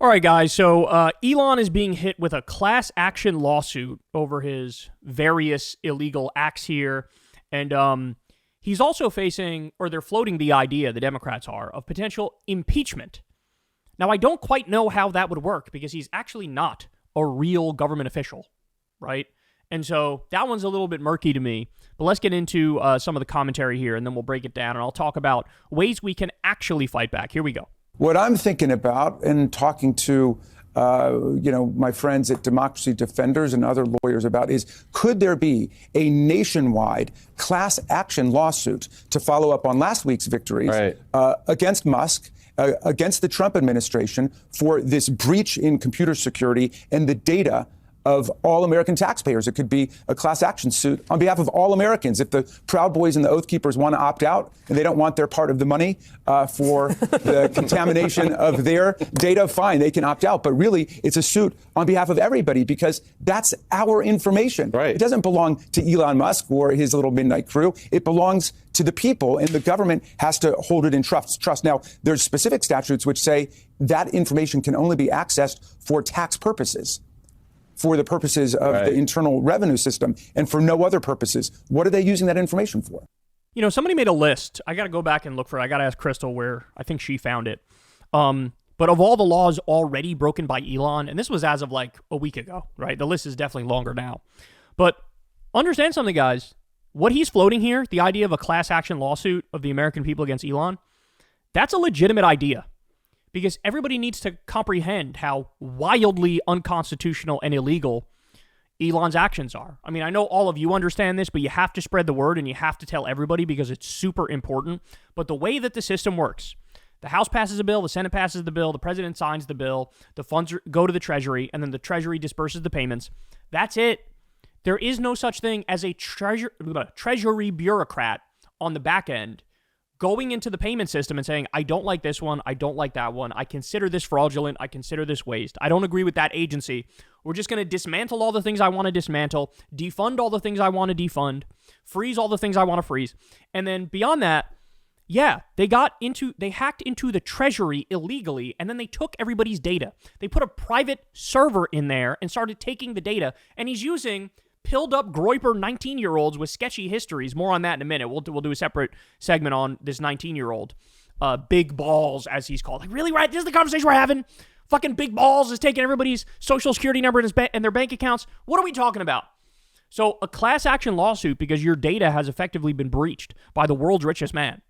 All right, guys. So Elon is being hit with a class action lawsuit over his various illegal acts here. And he's also facing, or they're floating the idea, the Democrats are, of potential impeachment. Now, I don't quite know how that would work because he's actually not a real government official, right? And so that one's a little bit murky to me. But let's get into some of the commentary here, and then we'll break it down, and I'll talk about ways we can actually fight back. Here we go. What I'm thinking about and talking to, my friends at Democracy Defenders and other lawyers about is, could there be a nationwide class action lawsuit to follow up on last week's victories against Musk, against the Trump administration for this breach in computer security and the data of all American taxpayers? It could be a class action suit on behalf of all Americans. If the Proud Boys and the Oath Keepers want to opt out and they don't want their part of the money for the contamination of their data, fine, they can opt out. But really, it's a suit on behalf of everybody because that's our information. Right. It doesn't belong to Elon Musk or his little midnight crew. It belongs to the people, and the government has to hold it in trust. Now, there's specific statutes which say that information can only be accessed for tax purposes, for the purposes of the internal revenue system, and for no other purposes. What are they using that information for? You know, somebody made a list. I got to go back and look for it. I got to ask Crystal where I think she found it. But of all the laws already broken by Elon, and this was as of like a week ago, right? The list is definitely longer now. But understand something, guys. What he's floating here, the idea of a class action lawsuit of the American people against Elon, that's a legitimate idea. Because everybody needs to comprehend how wildly unconstitutional and illegal Elon's actions are. I mean, I know all of you understand this, but you have to spread the word and you have to tell everybody because it's super important. But the way that the system works, the House passes a bill, the Senate passes the bill, the president signs the bill, the funds go to the Treasury, and then the Treasury disperses the payments. That's it. There is no such thing as a Treasury bureaucrat on the back end going into the payment system and saying, I don't like this one, I don't like that one, I consider this fraudulent, I consider this waste, I don't agree with that agency. We're just going to dismantle all the things I want to dismantle, defund all the things I want to defund, freeze all the things I want to freeze. And then beyond that, they hacked into the Treasury illegally, and then they took everybody's data. They put a private server in there and started taking the data, and he's using pilled up Groyper 19-year-olds with sketchy histories. More on that in a minute. We'll do a separate segment on this 19-year-old. Big Balls, as he's called. Like, really, right? This is the conversation we're having? Fucking Big Balls is taking everybody's social security number and their bank accounts. What are we talking about? So a class action lawsuit because your data has effectively been breached by the world's richest man.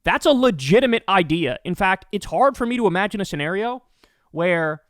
That's a legitimate idea. In fact, it's hard for me to imagine a scenario where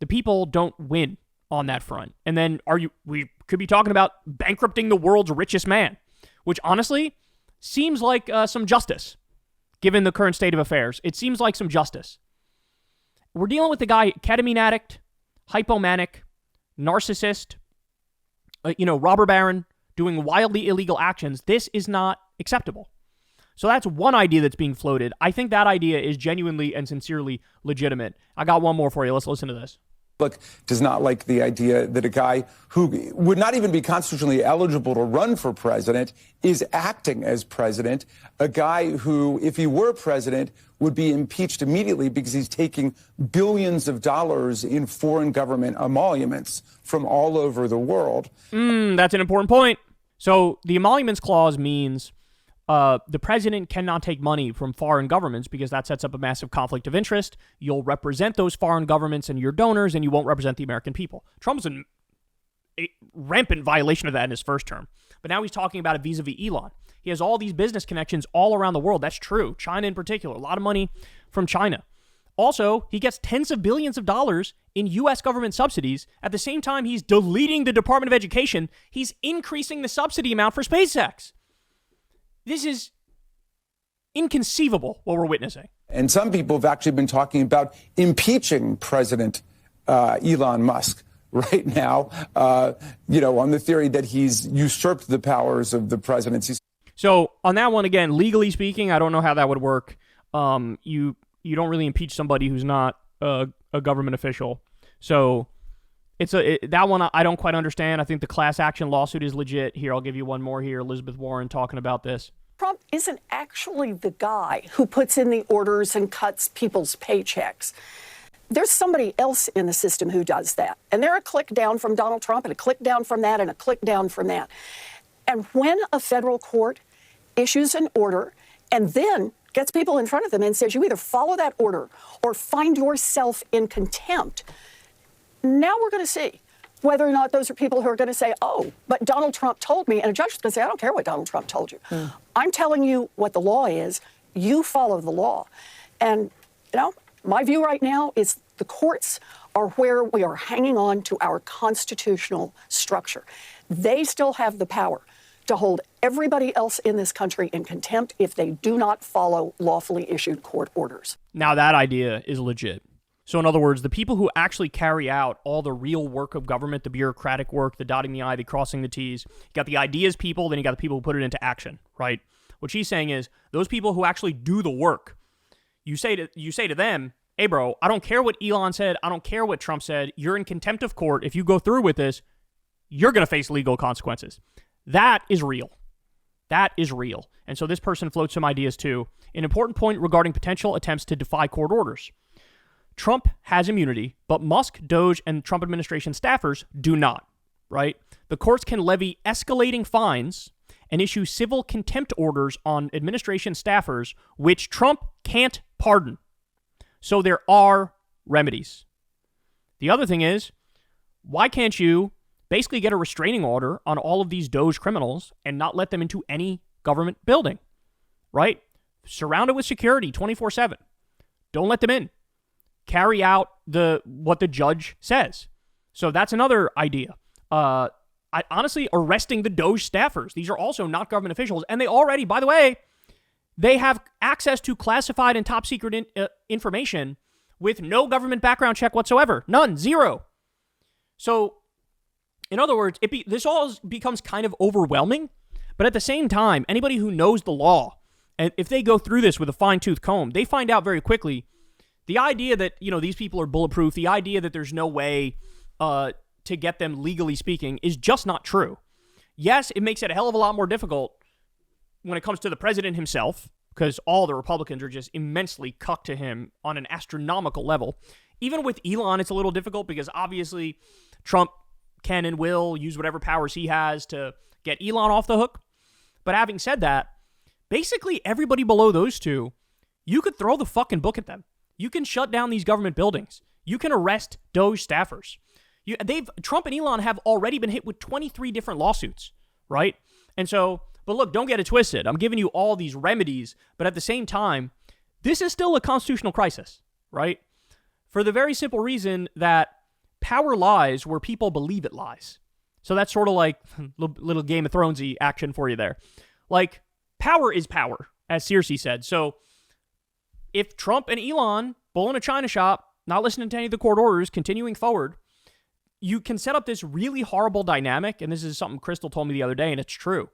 the people don't win on that front. And then we could be talking about bankrupting the world's richest man, which honestly seems like some justice, given the current state of affairs. It seems like some justice. We're dealing with the guy, ketamine addict, hypomanic, narcissist, robber baron, doing wildly illegal actions. This is not acceptable. So that's one idea that's being floated. I think that idea is genuinely and sincerely legitimate. I got one more for you. Let's listen to this. Does not like the idea that a guy who would not even be constitutionally eligible to run for president is acting as president, a guy who, if he were president, would be impeached immediately because he's taking billions of dollars in foreign government emoluments from all over the world. That's an important point. So the emoluments clause means the president cannot take money from foreign governments because that sets up a massive conflict of interest. You'll represent those foreign governments and your donors, and you won't represent the American people. Trump's a rampant violation of that in his first term. But now he's talking about it vis-a-vis Elon. He has all these business connections all around the world. That's true. China in particular. A lot of money from China. Also, he gets tens of billions of dollars in U.S. government subsidies. At the same time, he's deleting the Department of Education. He's increasing the subsidy amount for SpaceX. This is inconceivable, what we're witnessing. And some people have actually been talking about impeaching President Elon Musk right now, on the theory that he's usurped the powers of the presidency. So on that one, again, legally speaking, I don't know how that would work. You don't really impeach somebody who's not a government official. So that one I don't quite understand. I think the class action lawsuit is legit. Here, I'll give you one more here. Elizabeth Warren talking about this. Trump isn't actually the guy who puts in the orders and cuts people's paychecks. there's somebody else in the system who does that. And they're a click down from Donald Trump and a click down from that and a click down from that. And when a federal court issues an order and then gets people in front of them and says, you either follow that order or find yourself in contempt, now we're going to see whether or not those are people who are going to say, oh, but Donald Trump told me. And a judge is going to say, I don't care what Donald Trump told you. I'm telling you what the law is. You follow the law. And, my view right now is the courts are where we are hanging on to our constitutional structure. They still have the power to hold everybody else in this country in contempt if they do not follow lawfully issued court orders. Now that idea is legit. So in other words, the people who actually carry out all the real work of government, the bureaucratic work, the dotting the I, the crossing the T's, you got the ideas people, then you got the people who put it into action, right? What she's saying is those people who actually do the work, you say to them, hey bro, I don't care what Elon said, I don't care what Trump said, you're in contempt of court. If you go through with this, you're going to face legal consequences. That is real. That is real. And so this person floats some ideas too. An important point regarding potential attempts to defy court orders. Trump has immunity, but Musk, Doge, and Trump administration staffers do not, right? The courts can levy escalating fines and issue civil contempt orders on administration staffers, which Trump can't pardon. So there are remedies. The other thing is, why can't you basically get a restraining order on all of these Doge criminals and not let them into any government building, right? Surround it with security 24/7. Don't let them in. Carry out what the judge says. So that's another idea. Honestly, arresting the Doge staffers. These are also not government officials. And they already, by the way, they have access to classified and top secret information with no government background check whatsoever. None. Zero. So, in other words, this all becomes kind of overwhelming. But at the same time, anybody who knows the law, and if they go through this with a fine-tooth comb, they find out very quickly the idea that, these people are bulletproof, the idea that there's no way to get them legally speaking is just not true. Yes, it makes it a hell of a lot more difficult when it comes to the president himself, because all the Republicans are just immensely cucked to him on an astronomical level. Even with Elon, it's a little difficult because obviously Trump can and will use whatever powers he has to get Elon off the hook. But having said that, basically everybody below those two, you could throw the fucking book at them. You can shut down these government buildings. You can arrest Doge staffers. Trump and Elon have already been hit with 23 different lawsuits, right? And so, but look, don't get it twisted. I'm giving you all these remedies, but at the same time, this is still a constitutional crisis, right? For the very simple reason that power lies where people believe it lies. So that's sort of like little Game of Thrones-y action for you there. Like, power is power, as Cersei said. So if Trump and Elon bull in a china shop, not listening to any of the court orders, continuing forward, you can set up this really horrible dynamic, and this is something Crystal told me the other day, and it's true,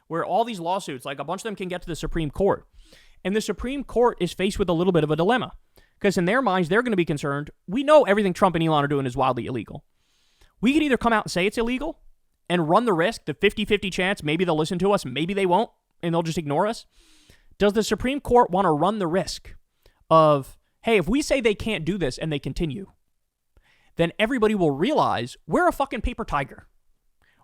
where all these lawsuits, like a bunch of them can get to the Supreme Court, and the Supreme Court is faced with a little bit of a dilemma, because in their minds, they're going to be concerned, we know everything Trump and Elon are doing is wildly illegal. We could either come out and say it's illegal and run the risk, the 50-50 chance, maybe they'll listen to us, maybe they won't, and they'll just ignore us. Does the Supreme Court want to run the risk of, hey, if we say they can't do this and they continue, then everybody will realize we're a fucking paper tiger.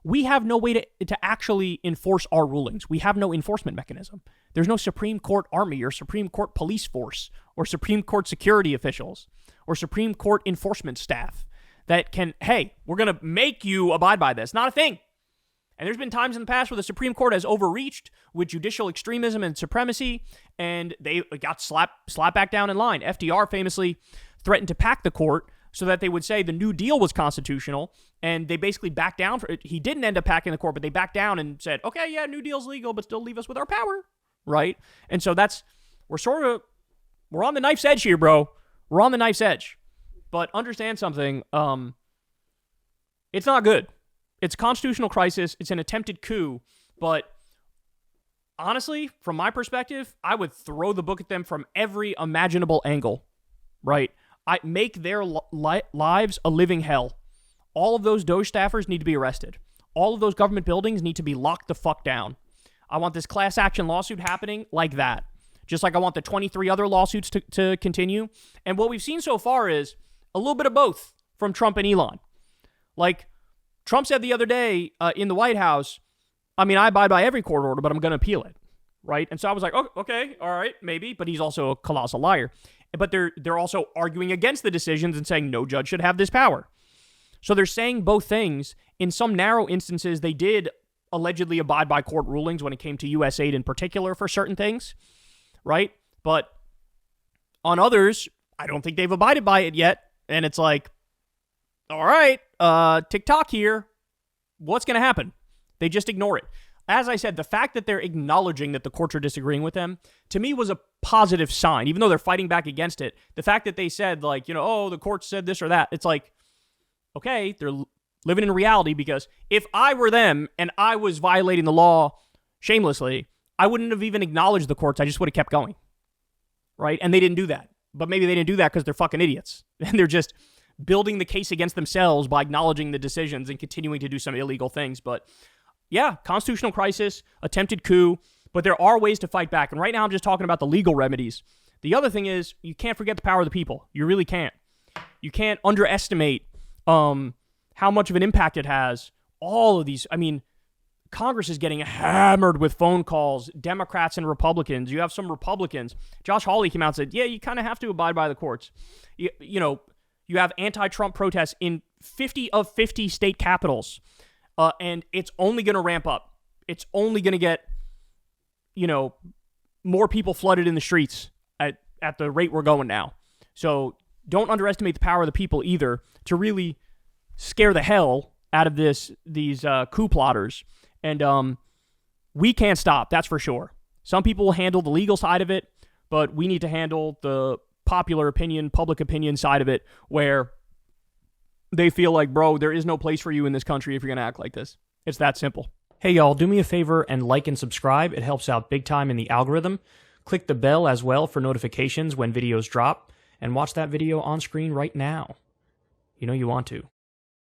We have no way to actually enforce our rulings. We have no enforcement mechanism. There's no Supreme Court army or Supreme Court police force or Supreme Court security officials or Supreme Court enforcement staff that can, hey, we're going to make you abide by this. Not a thing. And there's been times in the past where the Supreme Court has overreached with judicial extremism and supremacy, and they got slapped back down in line. FDR famously threatened to pack the court so that they would say the New Deal was constitutional, and they basically backed down. He didn't end up packing the court, but they backed down and said, okay, yeah, New Deal's legal, but still leave us with our power, right? And so we're on the knife's edge here, bro. We're on the knife's edge. But understand something, it's not good. It's a constitutional crisis. It's an attempted coup. But honestly, from my perspective, I would throw the book at them from every imaginable angle, right? I make their lives a living hell. All of those Doge staffers need to be arrested. All of those government buildings need to be locked the fuck down. I want this class action lawsuit happening like that. Just like I want the 23 other lawsuits to continue. And what we've seen so far is A little bit of both from Trump and Elon. Like, Trump said the other day in the White House, I mean, I abide by every court order, but I'm going to appeal it, right? And so I was like, oh, okay, all right, maybe, but he's also a colossal liar. But they're also arguing against the decisions and saying no judge should have this power. So they're saying both things. In some narrow instances, they did allegedly abide by court rulings when it came to U.S. aid in particular for certain things, right? But on others, I don't think they've abided by it yet. And it's like, all right, TikTok here, what's going to happen? They just ignore it. As I said, the fact that they're acknowledging that the courts are disagreeing with them, to me, was a positive sign. Even though they're fighting back against it, the fact that they said, like, oh, the court said this or that, it's like, okay, they're living in reality, because if I were them and I was violating the law shamelessly, I wouldn't have even acknowledged the courts. I just would have kept going, right? And they didn't do that. But maybe they didn't do that because they're fucking idiots. And they're just building the case against themselves by acknowledging the decisions and continuing to do some illegal things. But yeah, constitutional crisis, attempted coup, but there are ways to fight back. And right now I'm just talking about the legal remedies. The other thing is, you can't forget the power of the people. You really can't. You can't underestimate how much of an impact it has. All of these, I mean, Congress is getting hammered with phone calls, Democrats and Republicans. You have some Republicans. Josh Hawley came out and said, yeah, you kind of have to abide by the courts. You have anti-Trump protests in 50 of 50 state capitals. And it's only going to ramp up. It's only going to get, more people flooded in the streets at the rate we're going now. So don't underestimate the power of the people either to really scare the hell out of these coup plotters. And we can't stop, that's for sure. Some people will handle the legal side of it, but we need to handle the popular opinion, public opinion side of it, where they feel like, bro, there is no place for you in this country if you're going to act like this. It's that simple. Hey, y'all, do me a favor and like and subscribe. It helps out big time in the algorithm. Click the bell as well for notifications when videos drop, and watch that video on screen right now. You know you want to.